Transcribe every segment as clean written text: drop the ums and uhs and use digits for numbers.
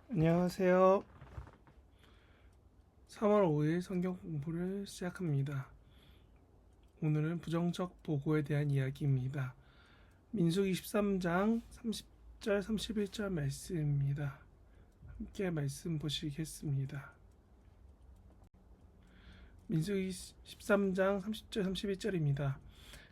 안녕하세요. 3월 5일 성경 공부를 시작합니다. 오늘은 부정적 보고에 대한 이야기입니다. 민수기 13장 30절 31절 말씀입니다. 함께 말씀 보시겠습니다. 민수기 13장 30절 31절입니다.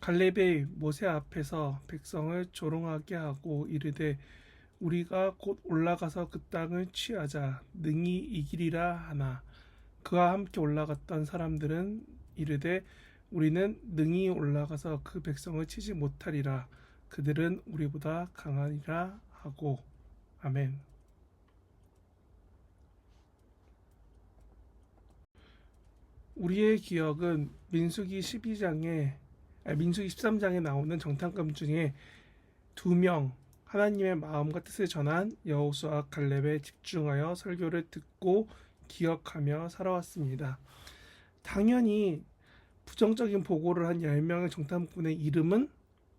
갈렙이 모세 앞에서 백성을 조롱하게 하고 이르되 우리가 곧 올라가서 그 땅을 취하자 능히 이기리라 하나 그와 함께 올라갔던 사람들은 이르되 우리는 능히 올라가서 그 백성을 치지 못하리라 그들은 우리보다 강하니라 하고. 아멘. 우리의 기억은 민수기 13장에 나오는 정탐감 중에 2명 하나님의 마음과 뜻을 전한 여호수아 갈렙에 집중하여 설교를 듣고 기억하며 살아왔습니다. 당연히 부정적인 보고를 한 10명의 정탐꾼의 이름은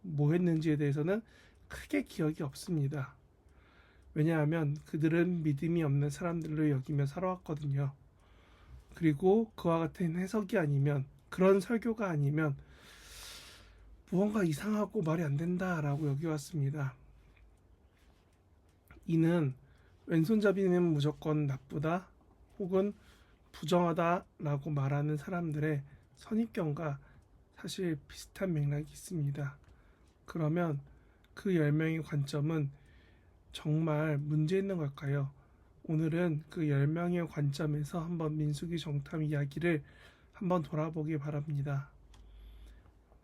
뭐 했는지에 대해서는 크게 기억이 없습니다. 왜냐하면 그들은 믿음이 없는 사람들로 여기며 살아왔거든요. 그리고 그와 같은 해석이 아니면, 그런 설교가 아니면 무언가 이상하고 말이 안 된다라고 여겨왔습니다. 이는 왼손잡이는 무조건 나쁘다 혹은 부정하다라고 말하는 사람들의 선입견과 사실 비슷한 맥락이 있습니다. 그러면 그 10명의 관점은 정말 문제 있는 걸까요? 오늘은 그 10명의 관점에서 한번 민수기 정탐 이야기를 한번 돌아보기 바랍니다.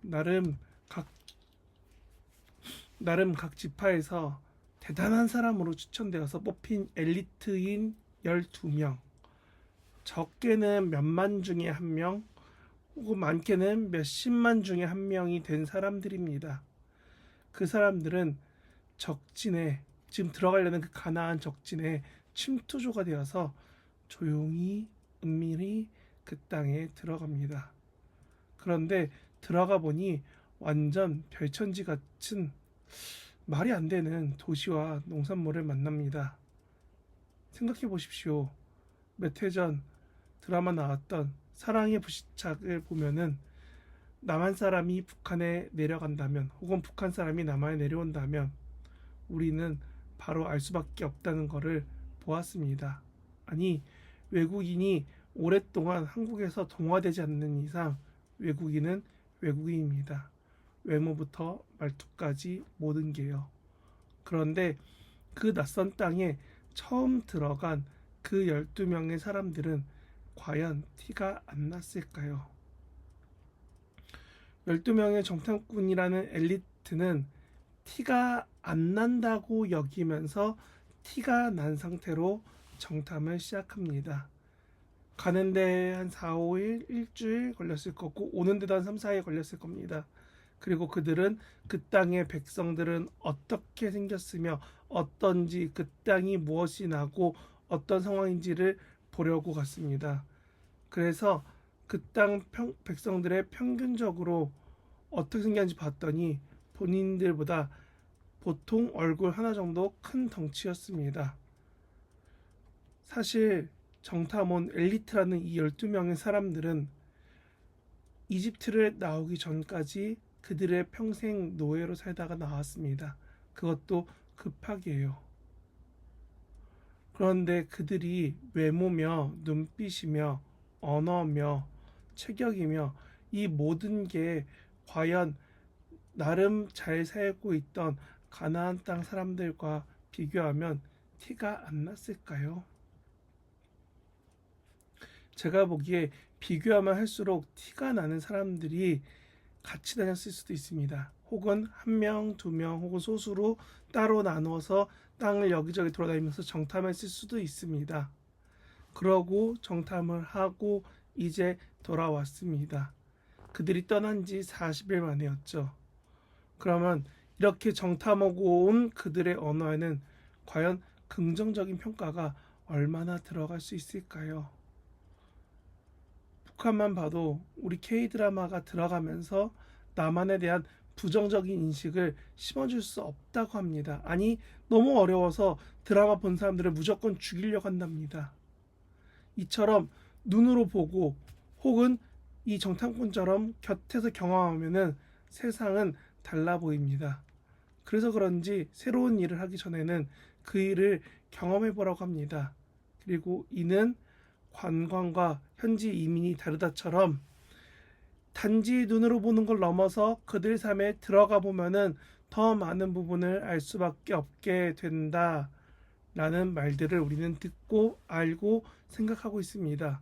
나름 각 지파에서 대단한 사람으로 추천되어서 뽑힌 엘리트인 12명, 적게는 몇만 중에 한 명, 혹은 많게는 몇십만 중에 한 명이 된 사람들입니다. 그 사람들은 적진에, 지금 들어가려는 그 가나안 적진에 침투조가 되어서 조용히 은밀히 그 땅에 들어갑니다. 그런데 들어가 보니 완전 별천지 같은 말이 안 되는 도시와 농산물을 만납니다. 생각해 보십시오. 몇 해 전 드라마 나왔던 사랑의 불시착을 보면은 남한 사람이 북한에 내려간다면 혹은 북한 사람이 남한에 내려온다면 우리는 바로 알 수밖에 없다는 것을 보았습니다. 아니, 외국인이 오랫동안 한국에서 동화되지 않는 이상 외국인은 외국인입니다. 외모부터 말투까지 모든 게요. 그런데 그 낯선 땅에 처음 들어간 그 12명의 사람들은 과연 티가 안 났을까요? 12명의 정탐꾼이라는 엘리트는 티가 안 난다고 여기면서 티가 난 상태로 정탐을 시작합니다. 가는데 한 4, 5일, 일주일 걸렸을 거고 오는데도 한 3, 4일 걸렸을 겁니다. 그리고 그들은 그 땅의 백성들은 어떻게 생겼으며 어떤지, 그 땅이 무엇이 나고 어떤 상황인지를 보려고 갔습니다. 그래서 그 땅 백성들의 평균적으로 어떻게 생겼는지 봤더니 본인들보다 보통 얼굴 하나 정도 큰 덩치였습니다. 사실 정탐 엘리트라는 이 12명의 사람들은 이집트를 나오기 전까지 그들의 평생 노예로 살다가 나왔습니다. 그것도 급하게요. 그런데 그들이 외모며 눈빛이며 언어며 체격이며 이 모든 게 과연 나름 잘 살고 있던 가나안 땅 사람들과 비교하면 티가 안 났을까요? 제가 보기에 비교하면 할수록 티가 나는 사람들이 같이 다녔을 수도 있습니다. 혹은 한 명, 2명, 혹은 소수로 따로 나누어서 땅을 여기저기 돌아다니면서 정탐했을 수도 있습니다. 그러고 정탐을 하고 이제 돌아왔습니다. 그들이 떠난 지 40일 만이었죠. 그러면 이렇게 정탐하고 온 그들의 언어에는 과연 긍정적인 평가가 얼마나 들어갈 수 있을까요? 북한만 봐도 우리 K드라마가 들어가면서 남한에 대한 부정적인 인식을 심어줄 수 없다고 합니다. 아니, 너무 어려워서 드라마 본 사람들을 무조건 죽이려고 한답니다. 이처럼 눈으로 보고 혹은 이 정탐꾼처럼 곁에서 경험하면은 세상은 달라 보입니다. 그래서 그런지 새로운 일을 하기 전에는 그 일을 경험해 보라고 합니다. 그리고 이는 관광과 현지 이민이 다르다처럼 단지 눈으로 보는 걸 넘어서 그들 삶에 들어가 보면은 더 많은 부분을 알 수밖에 없게 된다. 라는 말들을 우리는 듣고 알고 생각하고 있습니다.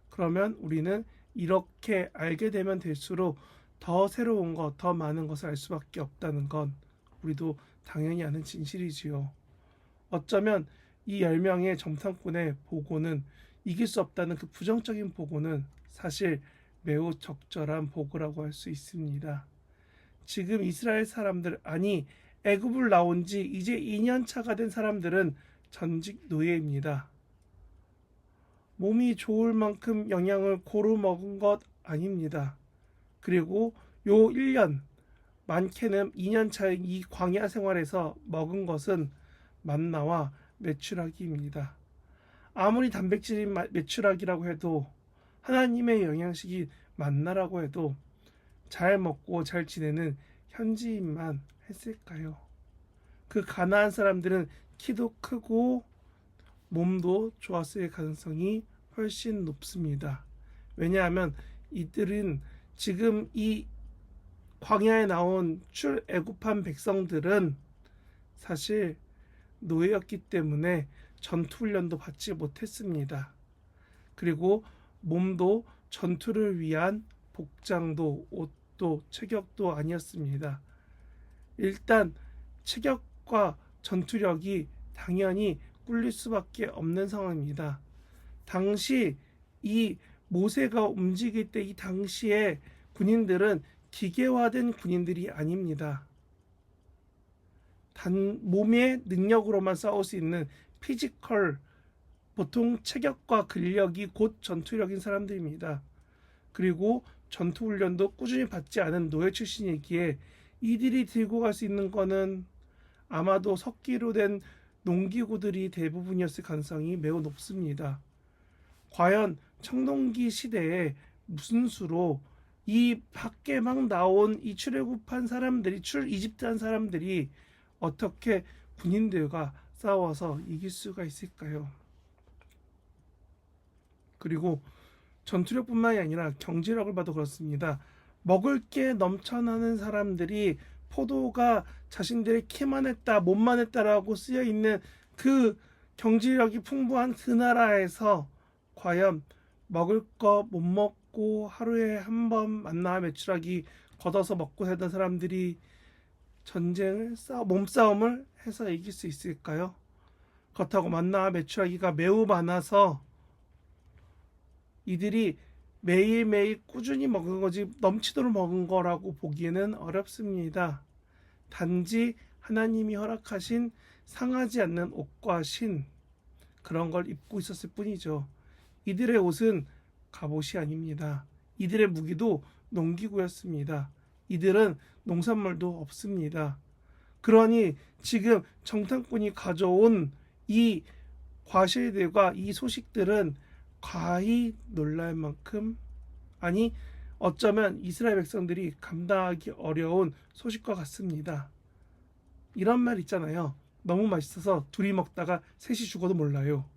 그러면 우리는 이렇게 알게 되면 될수록 더 새로운 것, 더 많은 것을 알 수밖에 없다는 건 우리도 당연히 아는 진실이지요. 어쩌면 이 10명의 정탐꾼의 보고는 이길 수 없다는 그 부정적인 보고는 사실 매우 적절한 보고라고 할 수 있습니다. 지금 이스라엘 사람들, 아니 애굽을 나온 지 이제 2년 차가 된 사람들은 전직 노예입니다. 몸이 좋을 만큼 영양을 고루 먹은 것 아닙니다. 그리고 요 1년, 많게는 2년 차인 이 광야 생활에서 먹은 것은 만나와 메추라기입니다. 아무리 단백질인 메추라기라고 해도 하나님의 영양식이 만나라고 해도 잘 먹고 잘 지내는 현지인만 했을까요? 그 가나안 사람들은 키도 크고 몸도 좋았을 가능성이 훨씬 높습니다. 왜냐하면 이들은 지금 이 광야에 나온 출애굽한 백성들은 사실 노예였기 때문에 전투훈련도 받지 못했습니다. 그리고 몸도 전투를 위한 복장도 옷도 체격도 아니었습니다. 일단 체격과 전투력이 당연히 꿀릴 수밖에 없는 상황입니다. 당시 이 모세가 움직일 때 이 당시에 군인들은 기계화된 군인들이 아닙니다. 단 몸의 능력으로만 싸울 수 있는 피지컬, 보통 체격과 근력이 곧 전투력인 사람들입니다. 그리고 전투훈련도 꾸준히 받지 않은 노예 출신이기에 이들이 들고 갈 수 있는 거는 아마도 석기로 된 농기구들이 대부분이었을 가능성이 매우 높습니다. 과연 청동기 시대에 무슨 수로 이 밖에 막 나온 이 출애굽한 사람들이 이집트한 사람들이 어떻게 군인들과 싸워서 이길 수가 있을까요? 그리고 전투력뿐만이 아니라 경제력을 봐도 그렇습니다. 먹을 게 넘쳐나는 사람들이 포도가 자신들의 키만 했다, 몸만 했다라고 쓰여 있는 그 경제력이 풍부한 그 나라에서 과연 먹을 거 못 먹고 하루에 한 번 만나 메추라기 걷어서 먹고 살던 사람들이 전쟁을 몸싸움을 해서 이길 수 있을까요? 그렇다고 만나 메추라기가 매우 많아서 이들이 매일매일 꾸준히 먹은 거지 넘치도록 먹은 거라고 보기에는 어렵습니다. 단지 하나님이 허락하신 상하지 않는 옷과 신, 그런 걸 입고 있었을 뿐이죠. 이들의 옷은 갑옷이 아닙니다. 이들의 무기도 농기구였습니다. 이들은 농산물도 없습니다. 그러니 지금 정탐꾼이 가져온 이 과실들과 이 소식들은 과히 놀랄 만큼, 아니 어쩌면 이스라엘 백성들이 감당하기 어려운 소식과 같습니다. 이런 말 있잖아요. 너무 맛있어서 둘이 먹다가 셋이 죽어도 몰라요.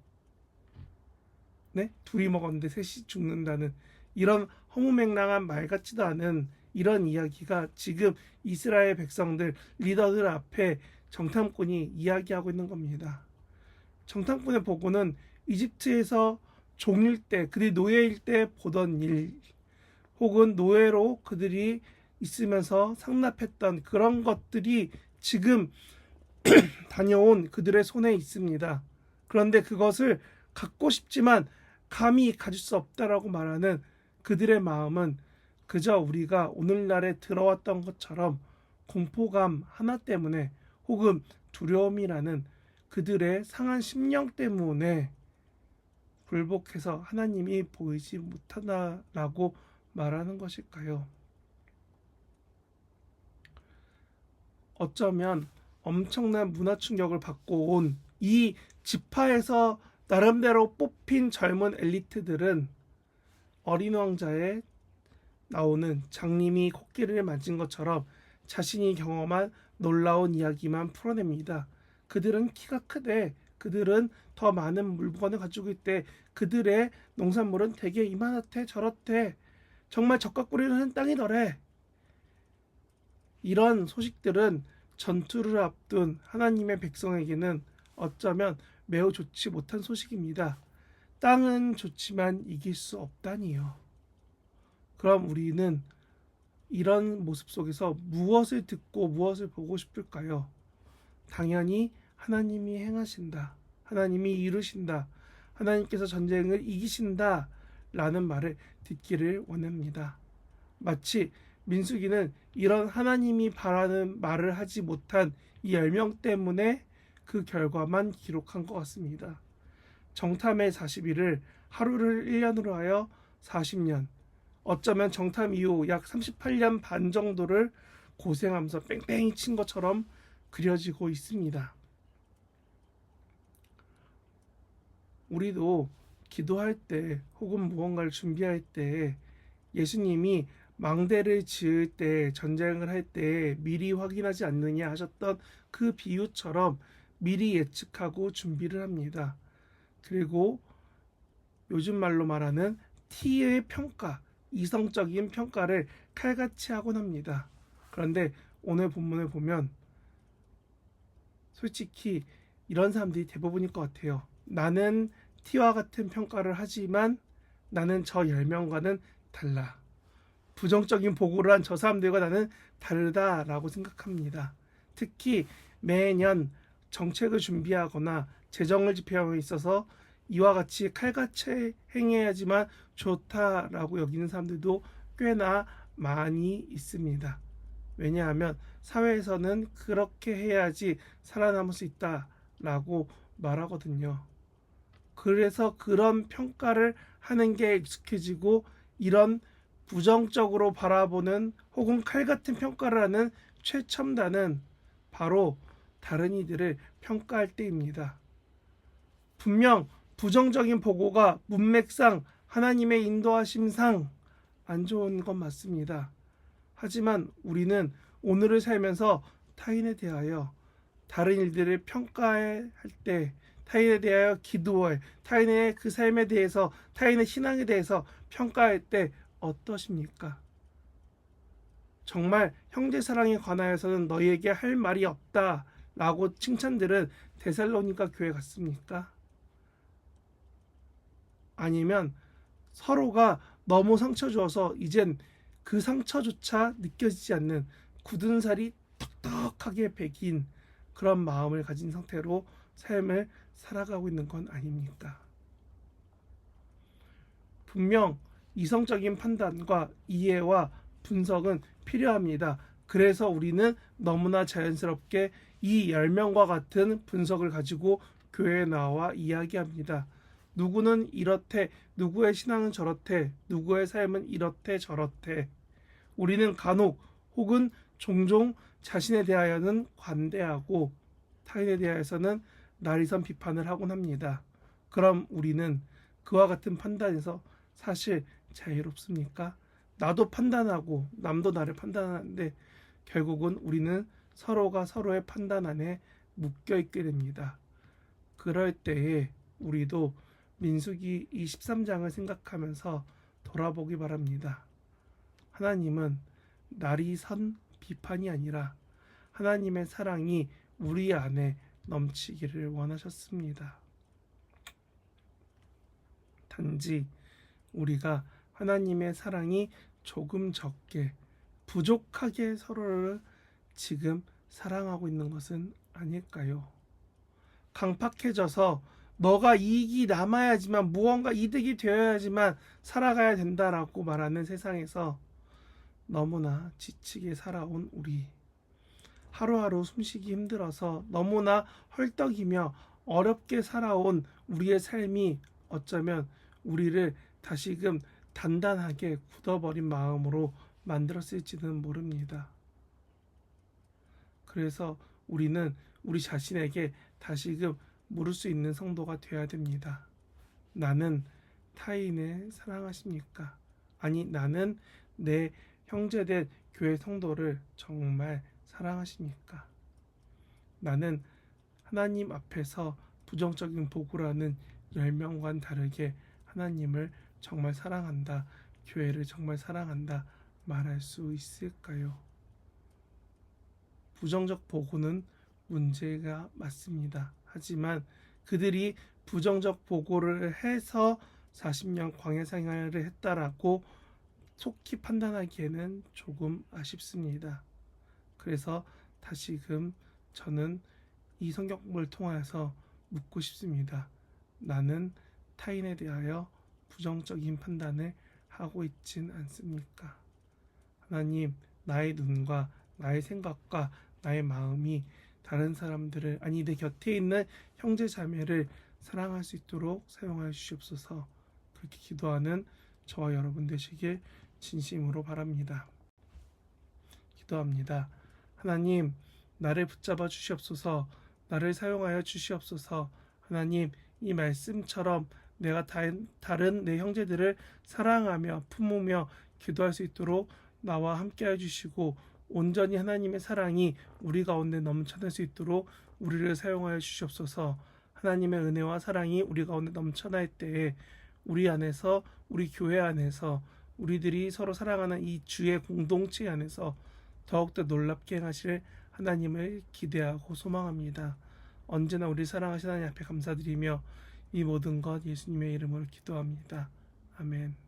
네? 둘이 먹었는데 셋이 죽는다는 이런 허무맹랑한 말 같지도 않은 이런 이야기가 지금 이스라엘 백성들 리더들 앞에 정탐꾼이 이야기하고 있는 겁니다. 정탐꾼의 보고는 이집트에서 종일 때, 그들이 노예일 때 보던 일, 혹은 노예로 그들이 있으면서 상납했던 그런 것들이 지금 다녀온 그들의 손에 있습니다. 그런데 그것을 갖고 싶지만 감히 가질 수 없다라고 말하는 그들의 마음은 그저 우리가 오늘날에 들어왔던 것처럼 공포감 하나 때문에 혹은 두려움이라는 그들의 상한 심령 때문에 굴복해서 하나님이 보이지 못하다라고 말하는 것일까요? 어쩌면 엄청난 문화 충격을 받고 온 이 지파에서 나름대로 뽑힌 젊은 엘리트들은 어린 왕자에 나오는 장님이 코끼리를 만진 것처럼 자신이 경험한 놀라운 이야기만 풀어냅니다. 그들은 키가 크대, 그들은 더 많은 물건을 가지고 있대, 그들의 농산물은 되게 이만하대 저렇대, 정말 적각구리는 땅이더래. 이런 소식들은 전투를 앞둔 하나님의 백성에게는 어쩌면 매우 좋지 못한 소식입니다. 땅은 좋지만 이길 수 없다니요. 그럼 우리는 이런 모습 속에서 무엇을 듣고 무엇을 보고 싶을까요? 당연히 하나님이 행하신다, 하나님이 이루신다, 하나님께서 전쟁을 이기신다 라는 말을 듣기를 원합니다. 마치 민수기는 이런 하나님이 바라는 말을 하지 못한 이 열명 때문에 그 결과만 기록한 것 같습니다. 정탐의 40일을 하루를 1년으로 하여 40년, 어쩌면 정탐 이후 약 38년 반 정도를 고생하면서 뺑뺑이 친 것처럼 그려지고 있습니다. 우리도 기도할 때 혹은 무언가를 준비할 때 예수님이 망대를 지을 때, 전쟁을 할 때 미리 확인하지 않느냐 하셨던 그 비유처럼 미리 예측하고 준비를 합니다. 그리고 요즘 말로 말하는 T의 평가, 이성적인 평가를 칼같이 하곤 합니다. 그런데 오늘 본문을 보면 솔직히 이런 사람들이 대부분일 것 같아요. 나는 T와 같은 평가를 하지만 나는 저 10명과는 달라. 부정적인 보고를 한 저 사람들과 나는 다르다라고 생각합니다. 특히 매년 정책을 준비하거나 재정을 집행함에 있어서 이와 같이 칼같이 행해야지만 좋다라고 여기는 사람들도 꽤나 많이 있습니다. 왜냐하면 사회에서는 그렇게 해야지 살아남을 수 있다라고 말하거든요. 그래서 그런 평가를 하는 게 익숙해지고 이런 부정적으로 바라보는 혹은 칼같은 평가를 하는 최첨단은 바로 다른 이들을 평가할 때입니다. 분명 부정적인 보고가 문맥상 하나님의 인도하심상 안 좋은 건 맞습니다. 하지만 우리는 오늘을 살면서 타인에 대하여 다른 일들을 평가할 때, 타인에 대하여 기도할, 타인의 그 삶에 대해서, 타인의 신앙에 대해서 평가할 때 어떠십니까? 정말 형제 사랑에 관하여서는 너희에게 할 말이 없다 라고 칭찬들은 데살로니가 교회 같습니까? 아니면 서로가 너무 상처 주어서 이젠 그 상처조차 느껴지지 않는 굳은 살이 턱턱하게 배긴 그런 마음을 가진 상태로 삶을 살아가고 있는 건 아닙니까? 분명 이성적인 판단과 이해와 분석은 필요합니다. 그래서 우리는 너무나 자연스럽게 이 10명과 같은 분석을 가지고 교회에 나와 이야기합니다. 누구는 이렇대, 누구의 신앙은 저렇대, 누구의 삶은 이렇대 저렇대. 우리는 간혹 혹은 종종 자신에 대하여는 관대하고 타인에 대하여서는 나리선 비판을 하곤 합니다. 그럼 우리는 그와 같은 판단에서 사실 자유롭습니까? 나도 판단하고 남도 나를 판단하는데 결국은 우리는 서로가 서로의 판단 안에 묶여 있게 됩니다. 그럴 때에 우리도 민수기 23장을 생각하면서 돌아보기 바랍니다. 하나님은 날이 선 비판이 아니라 하나님의 사랑이 우리 안에 넘치기를 원하셨습니다. 단지 우리가 하나님의 사랑이 조금 적게 부족하게 서로를 지금 사랑하고 있는 것은 아닐까요? 강팍해져서 너가 이익이 남아야지만 무언가 이득이 되어야지만 살아가야 된다라고 말하는 세상에서 너무나 지치게 살아온 우리, 하루하루 숨쉬기 힘들어서 너무나 헐떡이며 어렵게 살아온 우리의 삶이 어쩌면 우리를 다시금 단단하게 굳어버린 마음으로 만들었을지는 모릅니다. 그래서 우리는 우리 자신에게 다시금 물을 수 있는 성도가 되어야 됩니다. 나는 타인을 사랑하십니까? 아니, 나는 내 형제된 교회 성도를 정말 사랑하십니까? 나는 하나님 앞에서 부정적인 보고라는 10명과는 다르게 하나님을 정말 사랑한다, 교회를 정말 사랑한다 말할 수 있을까요? 부정적 보고는 문제가 맞습니다. 하지만 그들이 부정적 보고를 해서 40년 광야 생활을 했다라고 속히 판단하기에는 조금 아쉽습니다. 그래서 다시금 저는 이 성경을 통해서 묻고 싶습니다. 나는 타인에 대하여 부정적인 판단을 하고 있진 않습니까? 하나님, 나의 눈과 나의 생각과 나의 마음이 다른 사람들을, 아니 내 곁에 있는 형제 자매를 사랑할 수 있도록 사용하여 주시옵소서. 그렇게 기도하는 저와 여러분 되시길 진심으로 바랍니다. 기도합니다. 하나님, 나를 붙잡아 주시옵소서. 나를 사용하여 주시옵소서. 하나님, 이 말씀처럼 내가 다른 내 형제들을 사랑하며 품으며 기도할 수 있도록 나와 함께 해주시고, 온전히 하나님의 사랑이 우리 가운데 넘쳐날 수 있도록 우리를 사용하여 주시옵소서. 하나님의 은혜와 사랑이 우리 가운데 넘쳐날 때에 우리 안에서, 우리 교회 안에서, 우리들이 서로 사랑하는 이 주의 공동체 안에서 더욱더 놀랍게 행하실 하나님을 기대하고 소망합니다. 언제나 우리 사랑하신 하나님 앞에 감사드리며 이 모든 것 예수님의 이름으로 기도합니다. 아멘.